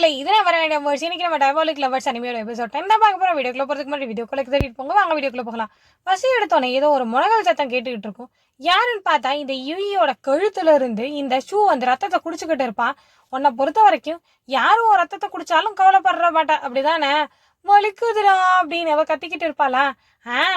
மக்களே இதெல்லாம் வர வேண்டிய வேர்ட்ஸ் இன்னைக்கு நம்ம டயபாலிக் லவர்ஸ் அனிமையோட எபிசோட் என்ன பார்க்க போகிறோம். வீடியோக்குள்ள போகிறதுக்கு முன்னாடி வீடியோக்குள்ள தேடிட்டு போங்க, வாங்க வீடியோக்குள்ள போகலாம். பசி எடுத்தோன்னே ஏதோ ஒரு முழங்கல் சத்தம் கேட்டுக்கிட்டு இருக்கும். யாருன்னு பார்த்தா இந்த யூஇயோட கழுத்துல இருந்து இந்த ஷூ அந்த ரத்தத்தை குடிச்சுக்கிட்டு இருப்பான். உன்னை பொறுத்த வரைக்கும் யாரும் ரத்தத்தை குடிச்சாலும் கவலைப்படுற மாட்டா, அப்படிதானே? வலிக்குதுடா அப்படின்னு அவ கத்திக்கிட்டு இருப்பாளா?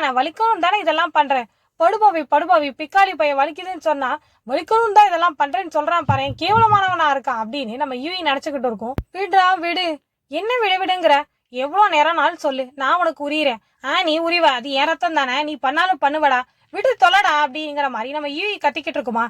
நான் வலிக்கணும் தானே இதெல்லாம் பண்றேன். படுபாவி பிக்காளி பையன் வலிக்குதுன்னு சொன்னா வலிக்கணும் தான் இதெல்லாம் பண்றேன்னு சொல்றான் பாரு, கேவலமானவனா இருக்கான் அப்படின்னு நம்ம யூஇ நினைச்சுக்கிட்டு இருக்கோம். விடுடா விடு, என்ன விடுங்கிற? எவ்வளவு நேரம்னாலும் சொல்லு, நான் உனக்கு உரியிறேன். நீ உரிவ, அது என் ரத்தம் தானே, நீ பண்ணாலும் பண்ணுவடா, விடு தொலைடா அப்படிங்கிற மாதிரி நம்ம யூஇ கத்திக்கிட்டு இருக்குமா.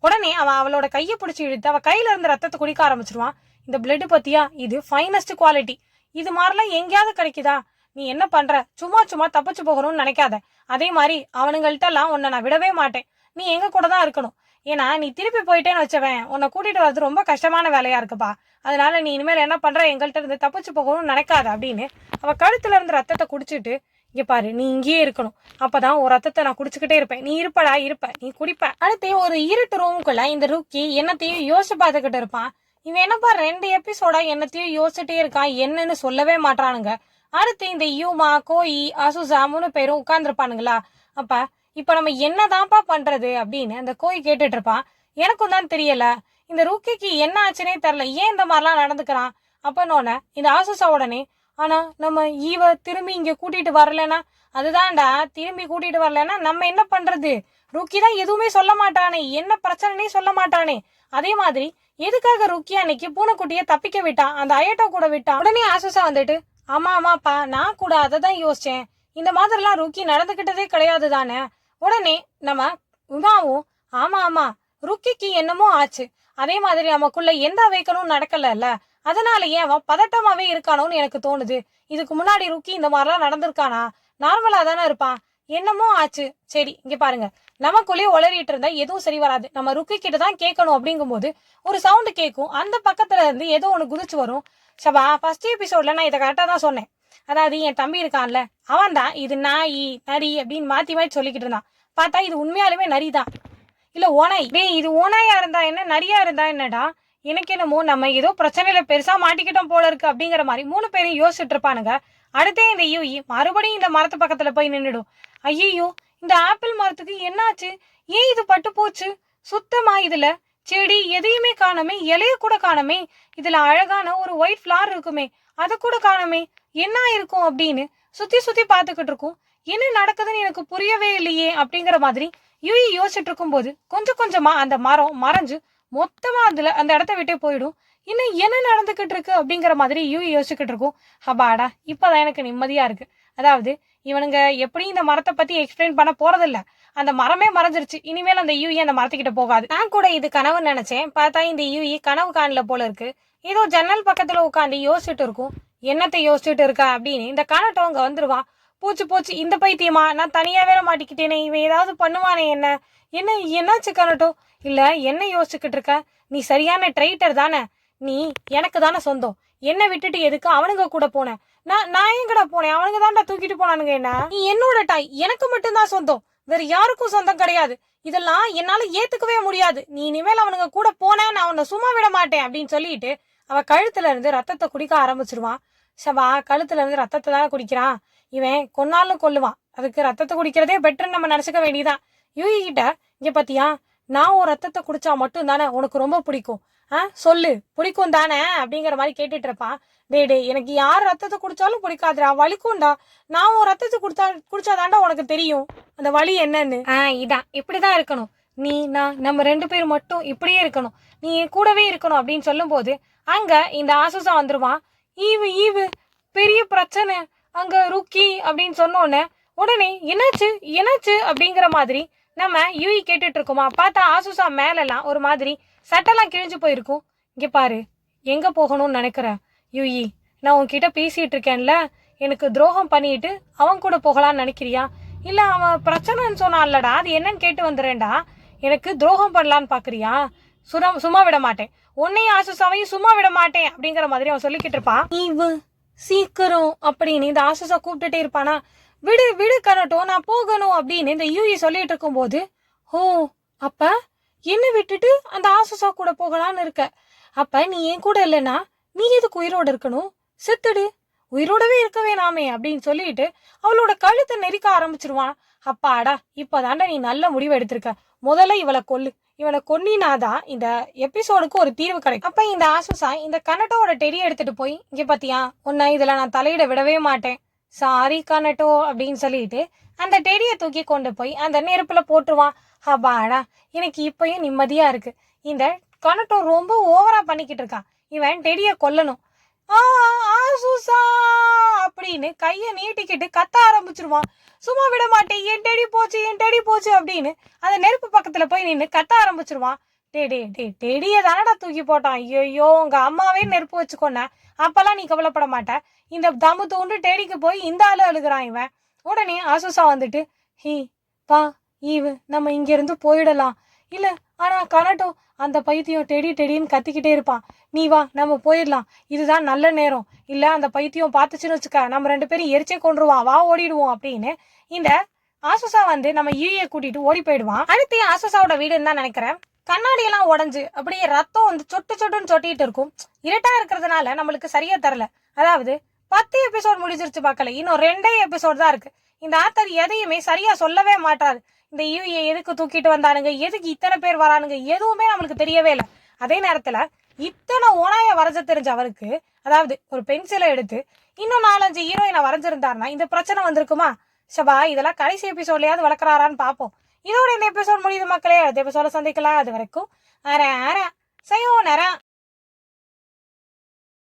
உடனே அவளோட கையை பிடிச்சி இழுத்து அவ கையில இருந்து ரத்தத்தை குடிக்க ஆரம்பிச்சிருவான். இந்த பிளட் பத்தியா, இது ஃபைனஸ்ட் குவாலிட்டி, இது மாதிரிலாம் எங்கேயாவது கிடைக்குதா? நீ என்ன பண்ற? சும்மா தப்பிச்சு போகணும்னு நினைக்காத. அதே மாதிரி அவனுங்கள்ட்ட எல்லாம் உன்னை நான் விடவே மாட்டேன். நீ எங்க கூட தான் இருக்கணும். ஏன்னா நீ திருப்பி போயிட்டேன்னு வச்சவன் உன்னை கூட்டிட்டு வர்றது ரொம்ப கஷ்டமான வேலையா இருக்குப்பா. அதனால நீ இனிமேல் என்ன பண்ற, எங்கள்கிட்ட இருந்து தப்பிச்சு போகணும்னு நினைக்காத அப்படின்னு அவ கழுத்துல இருந்து ரத்தத்தை குடிச்சிட்டு, இங்க பாரு நீ இங்கேயே இருக்கணும், அப்பதான் ஒரு ரத்தத்தை நான் குடிச்சுக்கிட்டே இருப்பேன், நீ இருப்ப நீ குடிப்ப. அடுத்து ஒரு இருட்டு ரூமுக்குள்ள இந்த ருக்கி என்னத்தையும் யோசிச்சு பார்த்துக்கிட்டு இருப்பான். இவன் என்னப்பா 2 எபிசோடா என்னத்தையும் யோசிச்சுட்டே இருக்கான், என்னன்னு சொல்லவே மாட்டானுங்க. அடுத்து இந்த யூமா கோயி அசுசா 3 பேரும் உட்கார்ந்துருப்பானுங்களா. அப்ப இப்ப நம்ம என்னதான்ப்பா பண்றது அப்படின்னு அந்த கோயி கேட்டுட்டு இருப்பான். எனக்கும் தான் தெரியல, இந்த ருக்கிக்கு என்ன ஆச்சுன்னே தெரியல, ஏன் இந்த மாதிரிலாம் நடந்துக்கிறான் அப்பனோட இந்த ஆசுசா உடனே, ஆனா நம்ம ஈவ திரும்பி இங்க கூட்டிட்டு வரலன்னா, அதுதான்டா திரும்பி கூட்டிட்டு வரலன்னா நம்ம என்ன பண்றது? ருக்கி தான் எதுவுமே சொல்ல மாட்டானே, என்ன பிரச்சனைனே சொல்ல மாட்டானே. அதே மாதிரி எதுக்காக ருக்கி அன்னைக்கு பூனைக்குட்டிய தப்பிக்க விட்டான், அந்த அயட்டோ கூட விட்டான். உடனே ஆசுசா வந்துட்டு, ஆமாப்பா நான் கூட அதை தான் யோசிச்சேன், இந்த மாதிரிலாம் ருக்கி நடந்துகிட்டதே கிடையாது தானே. உடனே நம்ம உமாவும், ஆமா ருக்கிக்கு என்னமோ ஆச்சு, அதே மாதிரி நமக்குள்ள எந்த அவைக்கணும் நடக்கல, அதனாலயே அவன் பதட்டமாவே இருக்கானோன்னு எனக்கு தோணுது. இதுக்கு முன்னாடி ருக்கி இந்த மாதிரிலாம் நடந்திருக்கானா? நார்மலா தானே இருப்பான், என்னமோ ஆச்சு. சரி இங்க பாருங்க, நமக்குள்ளேயே உளறிட்டு இருந்தா எதுவும் சரி வராது, நம்ம ருக்கி கிட்ட தான் கேட்கணும். அப்படிங்கும் போது ஒரு சவுண்டு கேட்கும், அந்த பக்கத்துல இருந்து ஏதோ ஒண்ணு குதிச்சு வரும். சபா ஃபர்ஸ்ட் எபிசோட்ல நான் இதை கரெக்டா தான் சொன்னேன். அதாவது என் தம்பி இருக்கான்ல, அவன் தான் இது நாய் நரி அப்படின்னு மாத்தி சொல்லிக்கிட்டு இருந்தான். பார்த்தா இது உண்மையாலுமே நரிதான், இல்ல ஓனாய். இது ஓனாயா இருந்தா என்ன, நரியா இருந்தா என்னடா, எனக்கு என்னமோ நம்ம ஏதோ பிரச்சனையில பெருசா மாட்டிக்கிட்டோம் போல இருக்கு அப்படிங்கிற மாதிரி 3 பேரும் யோசிச்சுட்டு இருப்பானுங்க. அடுத்தே இந்த யூஇ மறுபடியும் இந்த மரத்து பக்கத்துல போய் நின்றுடும். ஐயோ இந்த ஆப்பிள் மரத்துக்கு என்னாச்சு, ஏன் இது பட்டு போச்சு? சுத்தமா இதுல செடி எதையுமே காணமே, இலைய கூட காணமே, இதுல அழகான ஒரு ஒயிட் ஃபிளவர் இருக்குமே அதை கூட காணமே, என்ன இருக்கும் அப்படின்னு சுத்தி பார்த்துக்கிட்டு இருக்கும். என்ன நடக்குதுன்னு எனக்கு புரியவே இல்லையே அப்படிங்கிற மாதிரி யூஇ யோசிச்சுட்டு இருக்கும் போது கொஞ்சம் கொஞ்சமா அந்த மரம் மறைஞ்சு மொத்தமா அந்த இடத்த விட்டே போயிடும். இன்னும் என்ன நடந்துகிட்டு இருக்கு அப்படிங்கிற மாதிரி யூஇ யோசிச்சுக்கிட்டு இருக்கும். ஹபாடா இப்பதான் எனக்கு நிம்மதியா இருக்கு. அதாவது இவனுங்க எப்படி இந்த மரத்தை பத்தி எக்ஸ்பிளைன் பண்ண போறதில்ல, அந்த மரமே மறைஞ்சிருச்சு, இனிமேல் அந்த யூஇ அந்த மரத்துக்கிட்ட போகாது. நான் கூட இது கனவு நினைச்சேன், பார்த்தா இந்த யூஇ கனவு காணல போல இருக்கு. ஏதோ ஜன்னல் பக்கத்துல உட்காந்து யோசிச்சுட்டு இருக்கும். என்னத்தை யோசிச்சுட்டு இருக்கா அப்படின்னு இந்த காணட்டும் அங்க வந்துருவான். போச்சு இந்த பைத்தியமா, நான் தனியா வேற மாட்டிக்கிட்டேனே, இவன் ஏதாவது பண்ணுவானே என்னாச்சு காணட்டும்? இல்ல என்ன யோசிச்சுக்கிட்டு இருக்க, நீ சரியான ட்ரைட்டர் தானே, நீ எனக்கு தானே சொந்தம், என்ன விட்டுட்டு எதுக்கு அவனுங்க கூட போன? நான் எங்கடா போனேன், அவனுங்க தான்டா தூக்கிட்டு போனானுங்க என்ன. நீ என்னோட டாய், எனக்கு மட்டும்தான் சொந்தம், வேற யாருக்கும் சொந்தம் கிடையாது. இதெல்லாம் என்னால ஏத்துக்கவே முடியாது. நீ இனிமேல் அவனுங்க கூட போன நான் அவனை சும்மா விட மாட்டேன் அப்படின்னு சொல்லிட்டு அவ கழுத்துல இருந்து ரத்தத்தை குடிக்க ஆரம்பிச்சிருவான். சவா கழுத்துல இருந்து ரத்தத்தை தானே குடிக்கிறான், இவன் கொன்னாலும் கொல்லுவான், அதுக்கு ரத்தத்தை குடிக்கிறதே பெட்டர்ன்னு நம்ம நினைச்சுக்க வேண்டியதான். யூஇ கிட்ட, இங்க பாத்தியா நான் ஒரு ரத்தத்தை குடிச்சா மட்டும் தானே உனக்கு ரொம்ப பிடிக்கும், சொல்லு பிடிக்கும் தானே அப்படிங்கிற மாதிரி கேட்டுட்டு இருப்பான். டே எனக்கு யார் ரத்தத்தை குடிச்சாலும் பிடிக்காதுடா, வலிக்கும்டா, நான் ஒரு ரத்தத்தை குடிச்சாதாண்டா உனக்கு தெரியும் அந்த வலி என்னன்னு. இதான் இப்படிதான் இருக்கணும், நீ நம்ம 2 பேர் மட்டும் இப்படியே இருக்கணும், நீ கூடவே இருக்கணும் அப்படின்னு சொல்லும் போது அங்க இந்த ஆசுசா வந்துருவான். ஈவு பெரிய பிரச்சனை அங்க ருக்கி அப்படின்னு சொன்னோன்னு உடனே என்னாச்சு அப்படிங்கிற மாதிரி நம்ம யூஇ கேட்டுட்டு இருக்கோமா. பார்த்தா ஆசுசா மேலெல்லாம் ஒரு மாதிரி சட்டெல்லாம் கிழிஞ்சு போயிருக்கும். இங்க பாரு, எங்க போகணும்னு நினைக்கிற யூஇ, நான் உன்கிட்ட பேசிட்டு இருக்கேன்ல, எனக்கு துரோகம் பண்ணிட்டு அவன் கூட போகலான்னு நினைக்கிறியா? இல்ல அவன் பிரச்சனைன்னு சொன்னான்லடா, அது என்னன்னு கேட்டு வந்துடுறேன்டா, எனக்கு துரோகம் பண்ணலான்னு பாக்குறியா? சும்மா விட மாட்டேன், உன்னையும் ஆசுசாவையும் சும்மா விட மாட்டேன் அப்படிங்கிற மாதிரி அவன் சொல்லிக்கிட்டு இருப்பான். நீ சீக்கிரம் அப்படின்னு இந்த ஆசுசா கூப்பிட்டுட்டே இருப்பானா. விடு கனட்டும், நான் போகணும் அப்படின்னு இந்த யூஇ சொல்லிட்டு இருக்கும் போது, ஓ அப்ப என்ன விட்டுட்டு அந்த ஆசுசா கூட போகலான்னு இருக்க, அப்ப நீ என் கூட இல்லைன்னா நீ எதுக்கு உயிரோடு இருக்கணும், செத்துடு, உயிரோடவே இருக்க வேணாமே அப்படின்னு சொல்லிட்டு அவளோட கழுத்தை நெரிக்க ஆரம்பிச்சிருவான். அப்பாடா, இப்பதாண்டா நீ நல்ல முடிவு எடுத்திருக்க, முதல்ல இவளை கொல்லு, இவனை கொன்னினாதான் இந்த எபிசோடுக்கு ஒரு தீர்வு கிடைக்கும். அப்ப இந்த ஆசுசா இந்த கனட்டோட டெடியை எடுத்துட்டு போய், இங்க பாத்தியா உன்னை இதுல நான் தலையிட விடவே மாட்டேன், சாரி கனட்டோ அப்படின்னு சொல்லிட்டு அந்த டெடியை தூக்கி கொண்டு போய் அந்த நெருப்புல போட்டுருவான். அப்பாடா, எனக்கு இப்பயும் நிம்மதியா இருக்கு. இந்த கனட்டோ ரொம்ப ஓவரா பண்ணிக்கிட்டு இருக்கான், இவன் டெடியை கொல்லணும். ஆசுசா அப்படின்னு கைய நீட்டிக்கிட்டு கத்த ஆரம்பிச்சிருவான். சும்மா விட மாட்டேன், என் டெடி போச்சு, என் டெடி போச்சு அப்படின்னு அந்த நெருப்பு பக்கத்துல போய் நின்று கத்த ஆரம்பிச்சிருவான். டெடிய தானடா தூக்கி போட்டான், ஐயோ உங்க அம்மாவே நெருப்பு வச்சுக்கொன்ன, அப்பெல்லாம் நீ கவலைப்பட மாட்ட, இந்த தம்மு தூண்டு டெடிக்கு போய் இந்த ஆளு அழுகுறான் இவன். உடனே ஆசுசா வந்துட்டு, ஹீ பா ஈவு, நம்ம இங்க இருந்து போயிடலாம். இல்ல ஆனா கனட்டோ அந்த பைத்தியம் டெடின்னு கத்திக்கிட்டே இருப்பான், நீ வா நம்ம போயிடலாம், இதுதான் நல்ல நேரம், இல்ல அந்த பைத்தியம் பார்த்துச்சுன்னு வச்சுக்க நம்ம 2 பேரும் எரிச்சே கொண்டுருவான், வா ஓடிடுவோம் அப்படின்னு இந்த ஆசுசா வந்து நம்ம யூஏ கூட்டிட்டு ஓடி போயிடுவான். அடுத்து ஆசுசாவோட வீடுன்னு தான் நினைக்கிறேன். கண்ணாடி எல்லாம் உடஞ்சு அப்படியே ரத்தம் வந்து சொட்டு சொட்டுன்னு சொட்டிட்டு இருக்கும். இருட்டா இருக்கிறதுனால நம்மளுக்கு சரியா தரல. அதாவது 10 எபிசோட் முடிஞ்சிருச்சு பார்க்கல, இன்னும் 2 எபிசோட் தான் இருக்கு. இந்த ஆத்தர் எதையுமே சரியா சொல்லவே மாட்டாரு. இந்த யூஏ எதுக்கு தூக்கிட்டு வந்தானுங்க, எதுக்கு இத்தனை பேர் வரானுங்க, எதுவுமே நம்மளுக்கு தெரியவே இல்லை. அதே நேரத்துல இத்தனை ஓனாய வரைஞ்ச தெரிஞ்ச அவருக்கு, அதாவது ஒரு பென்சிலை எடுத்து இன்னும் 4-5 ஹீரோயினை வரைஞ்சிருந்தாருன்னா இந்த பிரச்சனை வந்திருக்குமா? சபா, இதெல்லாம் கடைசி எபிசோட்லயாவது வளர்க்குறாரான்னு பார்ப்போம். இதோட இந்த எபிசோட் முடியுது மக்களே, அடுத்த எபிசோட சந்திக்கலாம். அது வரைக்கும் அரே அரே சையோனரா.